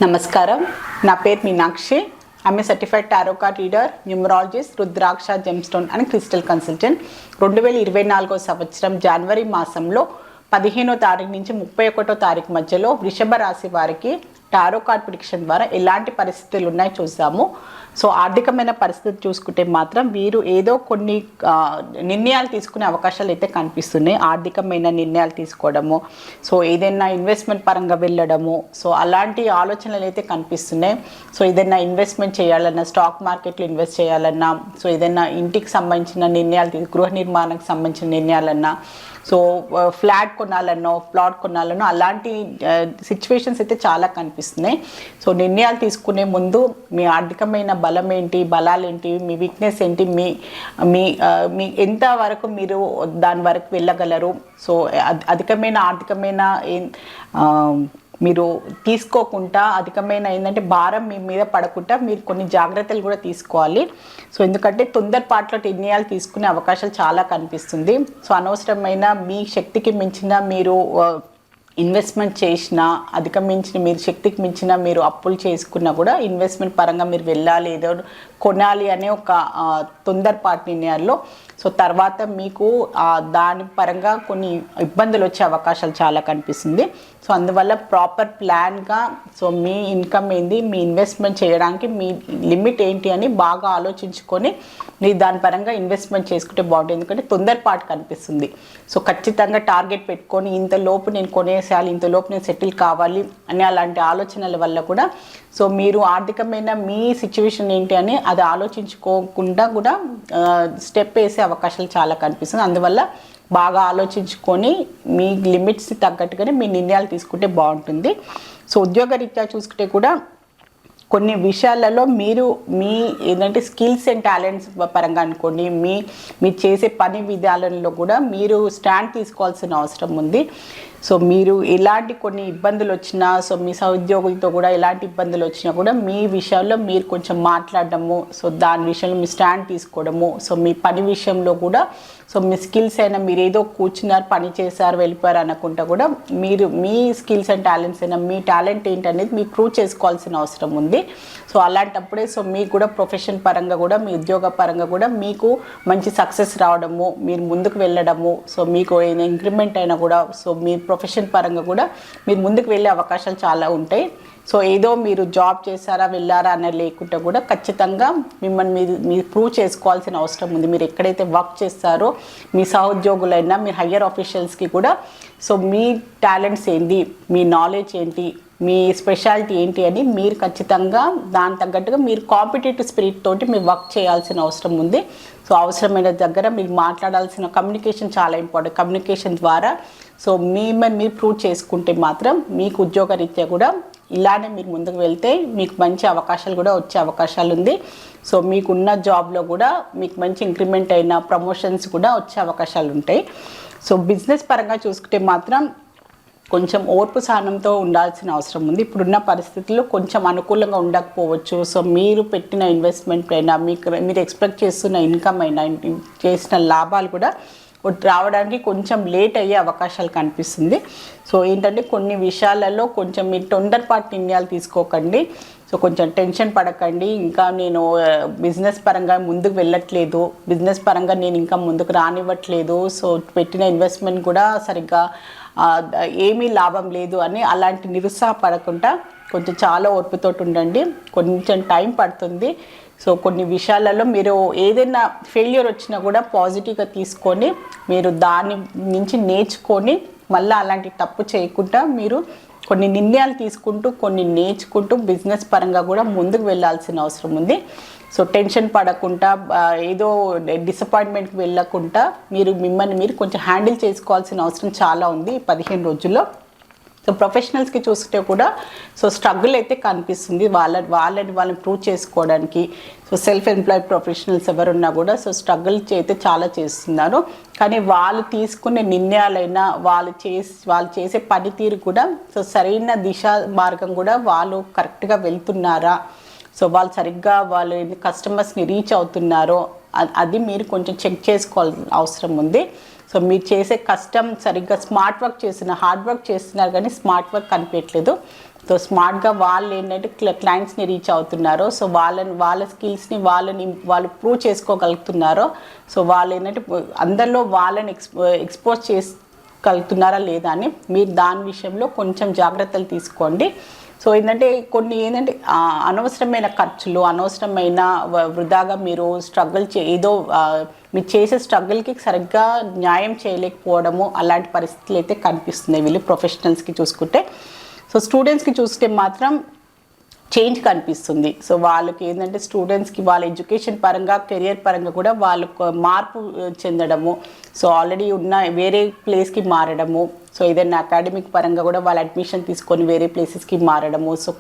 నమస్కారం. నా పేరు Meenakshi. I'm a certified tarot card reader, numerologist, rudraksha, gemstone and crystal consultant. 2024 సంవత్సరం జనవరి మాసంలో 15వ తారీఖు నుంచి 31వ తారీఖు మధ్యలో వృషభ రాశి వారికి టారో కార్డ్ ప్రిడిక్షన్ ద్వారా ఎలాంటి పరిస్థితులు ఉన్నాయో చూద్దాము. సో ఆర్థికమైన పరిస్థితి చూసుకుంటే మాత్రం వీరు ఏదో కొన్ని నిర్ణయాలు తీసుకునే అవకాశాలు అయితే కనిపిస్తున్నాయి. ఆర్థికమైన నిర్ణయాలు తీసుకోవడము, సో ఏదైనా ఇన్వెస్ట్మెంట్ పరంగా వెళ్ళడము, సో అలాంటి ఆలోచనలు అయితే కనిపిస్తున్నాయి. సో ఏదైనా ఇన్వెస్ట్మెంట్ చేయాలన్నా, స్టాక్ మార్కెట్లో ఇన్వెస్ట్ చేయాలన్నా, సో ఏదైనా ఇంటికి సంబంధించిన నిర్ణయాలు, గృహ నిర్మాణానికి సంబంధించిన నిర్ణయాలన్నా, సో ఫ్లాట్ కొనాలన్నో, ప్లాట్ కొనాలన్నో అలాంటి సిచ్యువేషన్స్ అయితే చాలా కనిపిస్తున్నాయి. సో నిర్ణయాలు తీసుకునే ముందు మీ ఆర్థికమైన బలం ఏంటి, బలాలు ఏంటి, మీ వీక్నెస్ ఏంటి, మీ మీ మీ ఎంత వరకు మీరు దాని వరకు వెళ్ళగలరు, సో అధికమైన ఆర్థికమైన మీరు తీసుకోకుండా అధికమైన ఏంటంటే భారం మీ మీద పడకుండా మీరు కొన్ని జాగ్రత్తలు కూడా తీసుకోవాలి. సో ఎందుకంటే తొందరపాట్లో నిర్ణయాలు తీసుకునే అవకాశాలు చాలా కనిపిస్తుంది. సో అనవసరమైన మీ శక్తికి మించిన మీరు ఇన్వెస్ట్మెంట్ చేసినా, అధికమించిన మీరు శక్తికి మించిన మీరు అప్పులు చేసుకున్నా కూడా ఇన్వెస్ట్మెంట్ పరంగా మీరు వెళ్ళాలి, ఏదో కొనాలి అనే ఒక తొందరపాటు నిర్ణయాల్లో సో తర్వాత మీకు దాని పరంగా కొన్ని ఇబ్బందులు వచ్చే అవకాశాలు చాలా కనిపిస్తుంది. సో అందువల్ల ప్రాపర్ ప్లాన్గా సో మీ ఇన్కమ్ ఏంది, మీ ఇన్వెస్ట్మెంట్ చేయడానికి మీ లిమిట్ ఏంటి అని బాగా ఆలోచించుకొని మీరు దాని పరంగా ఇన్వెస్ట్మెంట్ చేసుకుంటే బాగుంటుంది. ఎందుకంటే తొందరపాటు కనిపిస్తుంది. సో ఖచ్చితంగా టార్గెట్ పెట్టుకొని ఇంతలోపు నేను కొనేసేయాలి, ఇంతలోపు నేను సెటిల్ కావాలి అనే అలాంటి ఆలోచనల వల్ల కూడా సో మీరు ఆర్థికమైన మీ సిచ్యువేషన్ ఏంటి అని అది ఆలోచించుకోకుండా కూడా స్టెప్ వేసే అవకాశాలు చాలా కనిపిస్తుంది. అందువల్ల బాగా ఆలోచించుకొని మీ లిమిట్స్కి తగ్గట్టుగానే మీ నిర్ణయాలు తీసుకుంటే బాగుంటుంది. సో ఉద్యోగరీత్యా చూసుకుంటే కూడా కొన్ని విషయాలలో మీరు మీ ఏంటంటే స్కిల్స్ అండ్ టాలెంట్స్ పరంగా అనుకోండి, మీరు చేసే పని విధానంలో కూడా మీరు స్టాండ్ తీసుకోవాల్సిన అవసరం ఉంది. సో మీరు ఎలాంటి కొన్ని ఇబ్బందులు వచ్చినా, సో మీ సహోద్యోగులతో కూడా ఎలాంటి ఇబ్బందులు వచ్చినా కూడా మీ విషయాల్లో మీరు కొంచెం మాట్లాడడము, సో దాని విషయంలో మీ స్టాండ్ తీసుకోవడము, సో మీ పని విషయంలో కూడా సో మీ స్కిల్స్ అయినా మీరు ఏదో కూర్చున్నారు, పని చేశారు, వెళ్ళిపోయారు అనకుండా కూడా మీరు మీ స్కిల్స్ అండ్ టాలెంట్స్ అయినా మీ టాలెంట్ ఏంటనేది మీరు ప్రూవ్ చేసుకోవాల్సిన అవసరం ఉంది. సో అలాంటప్పుడే సో మీకు కూడా ప్రొఫెషన్ పరంగా కూడా మీ ఉద్యోగ పరంగా కూడా మీకు మంచి సక్సెస్ రావడము, మీరు ముందుకు వెళ్ళడము, సో మీకు ఏదైనా ఇంక్రిమెంట్ అయినా కూడా సో మీ ప్రొఫెషన్ పరంగా కూడా మీరు ముందుకు వెళ్ళే అవకాశాలు చాలా ఉంటాయి. సో ఏదో మీరు జాబ్ చేశారా వెళ్ళారా అన్న లేకుండా కూడా ఖచ్చితంగా మిమ్మల్ని మీరు ప్రూవ్ చేసుకోవాల్సిన అవసరం ఉంది. మీరు ఎక్కడైతే వర్క్ చేస్తారో మీ సహోద్యోగులైనా, మీ హయ్యర్ ఆఫీషియల్స్కి కూడా సో మీ టాలెంట్స్ ఏంటి, మీ నాలెడ్జ్ ఏంటి, మీ స్పెషాలిటీ ఏంటి అని మీరు ఖచ్చితంగా దాని తగ్గట్టుగా మీరు కాంపిటేటివ్ స్పిరిట్ తోటి మీరు వర్క్ చేయాల్సిన అవసరం ఉంది. సో అవసరమైన దగ్గర మీరు మాట్లాడాల్సిన కమ్యూనికేషన్ చాలా ఇంపార్టెంట్. కమ్యూనికేషన్ ద్వారా సో మీరు ప్రూవ్ చేసుకుంటే మాత్రం మీకు ఉద్యోగరీత్యా కూడా ఇలానే మీరు ముందుకు వెళ్తే మీకు మంచి అవకాశాలు కూడా వచ్చే అవకాశాలు ఉంది. సో మీకున్న జాబ్లో కూడా మీకు మంచి ఇంక్రిమెంట్ అయిన ప్రమోషన్స్ కూడా వచ్చే అవకాశాలు ఉంటాయి. సో బిజినెస్ పరంగా చూసుకుంటే మాత్రం కొంచెం ఓర్పు సహనంతో ఉండాల్సిన అవసరం ఉంది. ఇప్పుడున్న పరిస్థితుల్లో కొంచెం అనుకూలంగా ఉండకపోవచ్చు. సో మీరు పెట్టిన ఇన్వెస్ట్మెంట్ అయినా, మీరు ఎక్స్పెక్ట్ చేస్తున్న ఇన్కమ్ అయినా, చేసిన లాభాలు కూడా రావడానికి కొంచెం లేట్ అయ్యే అవకాశాలు కనిపిస్తుంది. సో ఏంటంటే కొన్ని విషయాలలో కొంచెం మీరు తొందరపాటు నిర్ణయాలు తీసుకోకండి. సో కొంచెం టెన్షన్ పడకండి. ఇంకా నేను బిజినెస్ పరంగా ముందుకు వెళ్ళట్లేదు, బిజినెస్ పరంగా నేను ఇంకా ముందుకు రానివ్వట్లేదు, సో పెట్టిన ఇన్వెస్ట్మెంట్ కూడా సరిగ్గా ఏమీ లాభం లేదు అని అలాంటి నిరుత్సాహపడకుండా కొంచెం చాలా ఓర్పుతోటి ఉండండి. కొంచెం టైం పడుతుంది. సో కొన్ని విషయాలలో మీరు ఏదైనా ఫెయిల్యూర్ వచ్చినా కూడా పాజిటివ్గా తీసుకొని మీరు దాని నుంచి నేర్చుకొని మళ్ళీ అలాంటి తప్పు చేయకుండా మీరు కొన్ని నిర్ణయాలు తీసుకుంటూ కొన్ని నేర్చుకుంటూ బిజినెస్ పరంగా కూడా ముందుకు వెళ్ళాల్సిన అవసరం ఉంది. సో టెన్షన్ పడకుండా ఏదో డిసప్పాయింట్మెంట్కి వెళ్ళకుండా మిమ్మల్ని మీరు కొంచెం హ్యాండిల్ చేసుకోవాల్సిన అవసరం చాలా ఉంది 15 రోజుల్లో. సో ప్రొఫెషనల్స్కి చూస్తే కూడా సో స్ట్రగుల్ అయితే కనిపిస్తుంది వాళ్ళని ప్రూవ్ చేసుకోవడానికి. సో సెల్ఫ్ ఎంప్లాయిడ్ ప్రొఫెషనల్స్ ఎవరున్నా కూడా సో స్ట్రగుల్ అయితే చాలా చేస్తున్నారు. కానీ వాళ్ళు తీసుకునే నిర్ణయాలైనా, వాళ్ళు చేసే పనితీరు కూడా సో సరైన దిశ మార్గం కూడా వాళ్ళు కరెక్ట్గా వెళ్తున్నారా, సో వాళ్ళు సరిగ్గా వాళ్ళు కస్టమర్స్ని రీచ్ అవుతున్నారో అది మీరు కొంచెం చెక్ చేసుకోవాల్సిన అవసరం ఉంది. సో మీరు చేసే కష్టం సరిగ్గా స్మార్ట్ వర్క్ హార్డ్ వర్క్ చేస్తున్నారు కానీ స్మార్ట్ వర్క్ కనిపించట్లేదు. సో స్మార్ట్గా వాళ్ళు ఏంటంటే క్లయింట్స్ని రీచ్ అవుతున్నారో, సో వాళ్ళ స్కిల్స్ని వాళ్ళు ప్రూవ్ చేసుకోగలుగుతున్నారో, సో వాళ్ళు ఏంటంటే అందరిలో వాళ్ళని ఎక్స్పోజ్ చేసుకోగలుగుతున్నారా లేదా అని మీరు దాని విషయంలో కొంచెం జాగ్రత్తలు తీసుకోండి. సో కొన్ని అనవసరమైన ఖర్చులు, అనవసరమైన వృధాగా మీరు స్ట్రగుల్ మీరు చేసే స్ట్రగుల్కి సరిగ్గా న్యాయం చేయలేకపోవడము అలాంటి పరిస్థితులు అయితే కనిపిస్తున్నాయి వీళ్ళు ప్రొఫెషనల్స్కి చూసుకుంటే. సో స్టూడెంట్స్కి చూస్తే మాత్రం చేంజ్ కనిపిస్తుంది. సో వాళ్ళకి స్టూడెంట్స్కి వాళ్ళ ఎడ్యుకేషన్ పరంగా, కెరియర్ పరంగా కూడా వాళ్ళకు మార్పు చెందడము, సో ఆల్రెడీ ఉన్న వేరే ప్లేస్కి మారడము, సో ఏదైనా అకాడమిక్ పరంగా కూడా వాళ్ళ అడ్మిషన్ తీసుకొని వేరే ప్లేసెస్కి మారడము, సో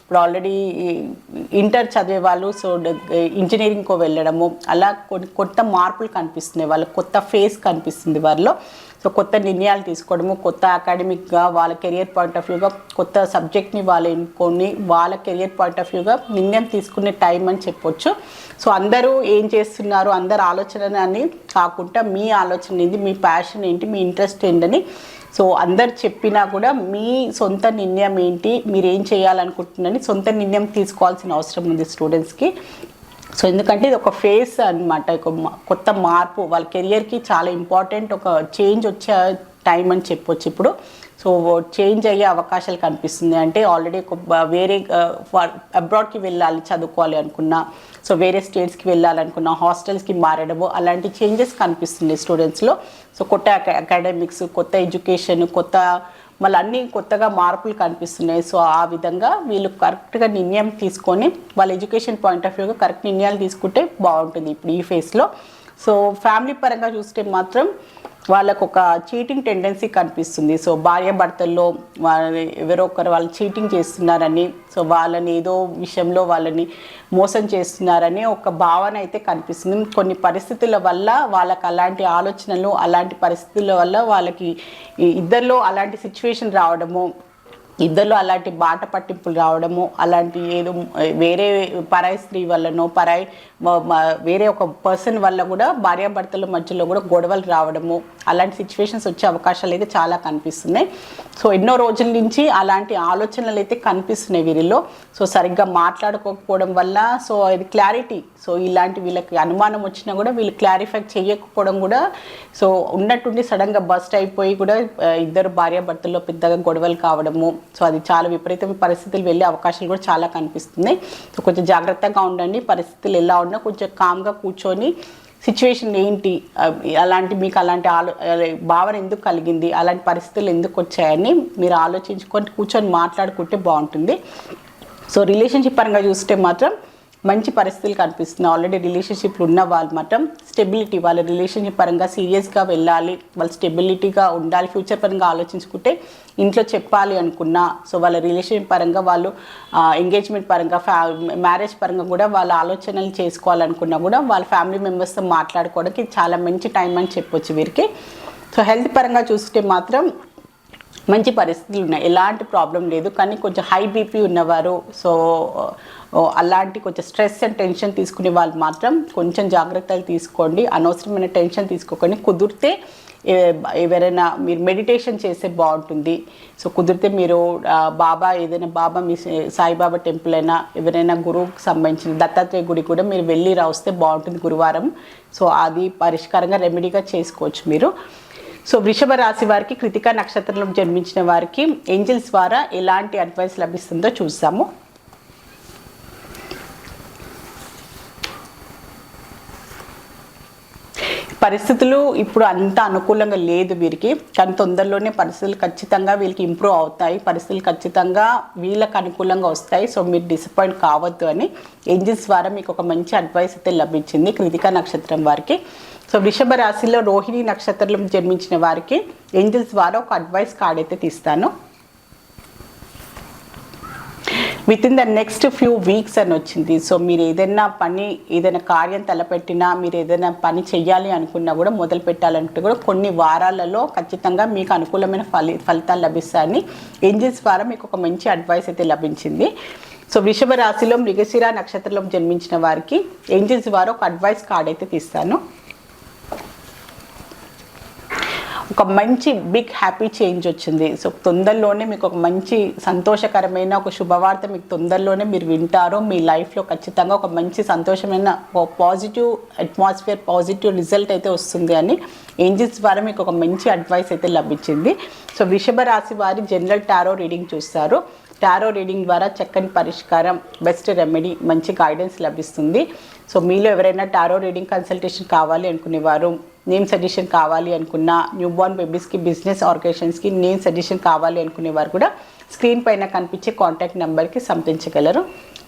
ఇప్పుడు ఆల్రెడీ ఇంటర్ చదివే వాళ్ళు సో ఇంజనీరింగ్కో వెళ్ళడము, అలా కొత్త మార్పులు కనిపిస్తున్నాయి, వాళ్ళకి కొత్త ఫేస్ కనిపిస్తుంది వాళ్ళలో. సో కొత్త నిర్ణయాలు తీసుకోవడము, కొత్త అకాడమిక్గా వాళ్ళ కెరియర్ పాయింట్ ఆఫ్ వ్యూగా కొత్త సబ్జెక్ట్ని వాళ్ళు ఎన్నుకొని వాళ్ళ కెరియర్ పాయింట్ ఆఫ్ వ్యూగా నిర్ణయం తీసుకునే టైం అని చెప్పొచ్చు. సో అందరూ ఏం చేస్తున్నారు, అందరు ఆలోచన అని కాకుండా మీ ఆలోచన ఏంటి, మీ ప్యాషన్ ఏంటి, మీ ఇంట్రెస్ట్ ఏంటని సో అందరు చెప్పినా కూడా మీ సొంత నిర్ణయం ఏంటి, మీరు ఏం చేయాలనుకుంటున్నారని సొంత నిర్ణయం తీసుకోవాల్సిన అవసరం ఉంది స్టూడెంట్స్కి. సో ఎందుకంటే ఇది ఒక ఫేస్ అనమాట, ఒక కొత్త మార్పు వాళ్ళ కెరియర్కి చాలా ఇంపార్టెంట్, ఒక చేంజ్ వచ్చే టైం అని చెప్పొచ్చు ఇప్పుడు. సో చేంజ్ అయ్యే అవకాశాలు కనిపిస్తుంది. అంటే ఆల్రెడీ వేరే అబ్రాడ్కి వెళ్ళాలి చదువుకోవాలి అనుకున్నా, సో వేరే స్టేట్స్కి వెళ్ళాలనుకున్నా, హాస్టల్స్కి మారడము, అలాంటి చేంజెస్ కనిపిస్తుంది స్టూడెంట్స్లో. సో కొత్త అకాడమిక్స్, కొత్త ఎడ్యుకేషన్, మళ్ళీ అన్నీ కొత్తగా మార్పులు కనిపిస్తున్నాయి. సో ఆ విధంగా వీళ్ళు కరెక్ట్గా నిర్ణయం తీసుకొని వాళ్ళ ఎడ్యుకేషన్ పాయింట్ ఆఫ్ వ్యూగా కరెక్ట్ నిర్ణయాలు తీసుకుంటే బాగుంటుంది ఇప్పుడు ఈ ఫేస్లో. సో ఫ్యామిలీ పరంగా చూస్తే మాత్రం వాళ్ళకు ఒక చీటింగ్ టెండెన్సీ కనిపిస్తుంది. సో భార్యాభర్తల్లో ఎవరో ఒకరు వాళ్ళు చీటింగ్ చేస్తున్నారని, సో వాళ్ళని ఏదో విషయంలో వాళ్ళని మోసం చేస్తున్నారని ఒక భావన అయితే కనిపిస్తుంది. కొన్ని పరిస్థితుల వల్ల వాళ్ళకి అలాంటి ఆలోచనలు, అలాంటి పరిస్థితుల వల్ల వాళ్ళకి ఇద్దరిలో అలాంటి సిచ్యువేషన్ రావడము, ఇద్దరిలో అలాంటి బాట పట్టింపులు రావడము, అలాంటి ఏదో వేరే పరాయి స్త్రీ వల్లనో వేరే ఒక పర్సన్ వల్ల కూడా భార్యాభర్తల మధ్యలో కూడా గొడవలు రావడము, అలాంటి సిచ్యువేషన్స్ వచ్చే అవకాశాలు అయితే చాలా కనిపిస్తున్నాయి. సో ఎన్నో రోజుల నుంచి అలాంటి ఆలోచనలు అయితే కనిపిస్తున్నాయి వీరిలో. సో సరిగ్గా మాట్లాడుకోకపోవడం వల్ల సో ఇది క్లారిటీ, సో ఇలాంటి వీళ్ళకి అనుమానం వచ్చినా కూడా వీళ్ళు క్లారిఫై చేయకపోవడం కూడా, సో ఉన్నట్టుండి సడన్గా బస్ట్ అయిపోయి కూడా ఇద్దరు భార్యాభర్తల్లో పెద్దగా గొడవలు కావడము, సో అది చాలా విపరీతమైన పరిస్థితులు వెళ్ళే అవకాశాలు కూడా చాలా కనిపిస్తున్నాయి. సో కొంచెం జాగ్రత్తగా ఉండండి, పరిస్థితులు ఎలా ఉన్నా కొంచెం కామ్గా కూర్చొని సిచ్యువేషన్ ఏంటి, మీకు అలాంటి భావన ఎందుకు కలిగింది, అలాంటి పరిస్థితులు ఎందుకు వచ్చాయని మీరు ఆలోచించుకొని కూర్చొని మాట్లాడుకుంటే బాగుంటుంది. సో రిలేషన్షిప్ పరంగా చూస్తే మాత్రం మంచి పరిస్థితులు కనిపిస్తున్నాయి. ఆల్రెడీ రిలేషన్షిప్లు ఉన్న వాళ్ళు మాత్రం స్టెబిలిటీ, వాళ్ళ రిలేషన్షిప్ పరంగా సీరియస్గా వెళ్ళాలి, వాళ్ళు స్టెబిలిటీగా ఉండాలి, ఫ్యూచర్ పరంగా ఆలోచించుకుంటే ఇంట్లో చెప్పాలి అనుకున్నా, సో వాళ్ళ రిలేషన్షిప్ పరంగా వాళ్ళు ఎంగేజ్మెంట్ పరంగా మ్యారేజ్ పరంగా కూడా వాళ్ళ ఆలోచనలు చేసుకోవాలనుకున్నా కూడా వాళ్ళ ఫ్యామిలీ మెంబర్స్తో మాట్లాడుకోవడానికి చాలా మంచి టైం అని చెప్పొచ్చు వీరికి. సో హెల్త్ పరంగా చూస్తే మాత్రం మంచి పరిస్థితులు ఉన్నాయి, ఎలాంటి ప్రాబ్లం లేదు. కానీ కొంచెం హై బీపీ ఉన్నవారు, సో అలాంటి కొంచెం స్ట్రెస్ అండ్ టెన్షన్ తీసుకునే వాళ్ళు మాత్రం కొంచెం జాగ్రత్తలు తీసుకోండి, అనవసరమైన టెన్షన్ తీసుకోకండి. కుదిరితే ఎవరైనా మీరు మెడిటేషన్ చేస్తే బాగుంటుంది. సో కుదిరితే మీరు ఏదైనా బాబా మీ సాయిబాబా టెంపుల్ అయినా ఎవరైనా గురువుకి సంబంధించిన దత్తాత్రేయ గుడి కూడా మీరు వెళ్ళి రాస్తే బాగుంటుంది గురువారం. సో అది పరిష్కారంగా రెమెడీగా చేసుకోవచ్చు మీరు. సో వృషభ రాశి వారికి కృతికా నక్షత్రంలో జన్మించిన వారికి ఏంజల్స్ ద్వారా ఎలాంటి అడ్వైస్ లభిస్తుందో చూసాము. పరిస్థితులు ఇప్పుడు అంత అనుకూలంగా లేదు వీరికి, కానీ తొందరలోనే పరిస్థితులు ఖచ్చితంగా వీళ్ళకి ఇంప్రూవ్ అవుతాయి, పరిస్థితులు ఖచ్చితంగా వీళ్ళకి అనుకూలంగా వస్తాయి. సో మీరు డిసప్పాయింట్ కావద్దు అని ఏంజల్స్ ద్వారా మీకు ఒక మంచి అడ్వైస్ అయితే లభించింది కృతికా నక్షత్రం వారికి. సో వృషభ రాశిలో రోహిణి నక్షత్రంలో జన్మించిన వారికి ఏంజల్స్ ద్వారా ఒక అడ్వైస్ కార్డ్ అయితే తీస్తాను. With in the next few weeks అని వచ్చింది. సో మీరు ఏదైనా కార్యం తలపెట్టినా, మీరు ఏదైనా పని చెయ్యాలి అనుకున్నా కూడా, మొదలు పెట్టాలంటే కూడా కొన్ని వారాలలో ఖచ్చితంగా మీకు అనుకూలమైన ఫలితాలు లభిస్తాయని ఏంజల్స్ ద్వారా మీకు ఒక మంచి అడ్వైస్ అయితే లభించింది. సో వృషభ రాశిలో మృగశిర నక్షత్రంలో జన్మించిన వారికి ఏంజల్స్ ద్వారా ఒక అడ్వైస్ కార్డ్ అయితే తీస్తాను. ఒక మంచి బిగ్ హ్యాపీ చేంజ్ వచ్చింది. సో తొందరలోనే మీకు ఒక మంచి సంతోషకరమైన ఒక శుభవార్త మీకు తొందరలోనే మీరు వింటారు. మీ లైఫ్లో ఖచ్చితంగా ఒక మంచి సంతోషమైన పాజిటివ్ అట్మాస్ఫియర్, పాజిటివ్ రిజల్ట్ అయితే వస్తుంది అని ఏంజిల్స్ ద్వారా మీకు ఒక మంచి అడ్వైస్ అయితే లభించింది. సో వృషభ రాశి వారి జనరల్ టారో రీడింగ్ చూస్తారు. టారో రీడింగ్ ద్వారా చక్కని పరిష్కారం, బెస్ట్ రెమెడీ, మంచి గైడెన్స్ లభిస్తుంది. సో మీలో ఎవరైనా టారో రీడింగ్ కన్సల్టేషన్ కావాలి అనుకునేవారు, నేమ్ సజెషన్ కావాలి అనుకున్న, న్యూ బోర్న్ బేబీస్కి, బిజినెస్ ఆర్గనైజేషన్స్కి నేమ్ సజెషన్ కావాలి అనుకునేవారు కూడా స్క్రీన్ పైన కనిపించే కాంటాక్ట్ నెంబర్కి సంప్రదించగలరు.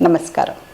నమస్కారం.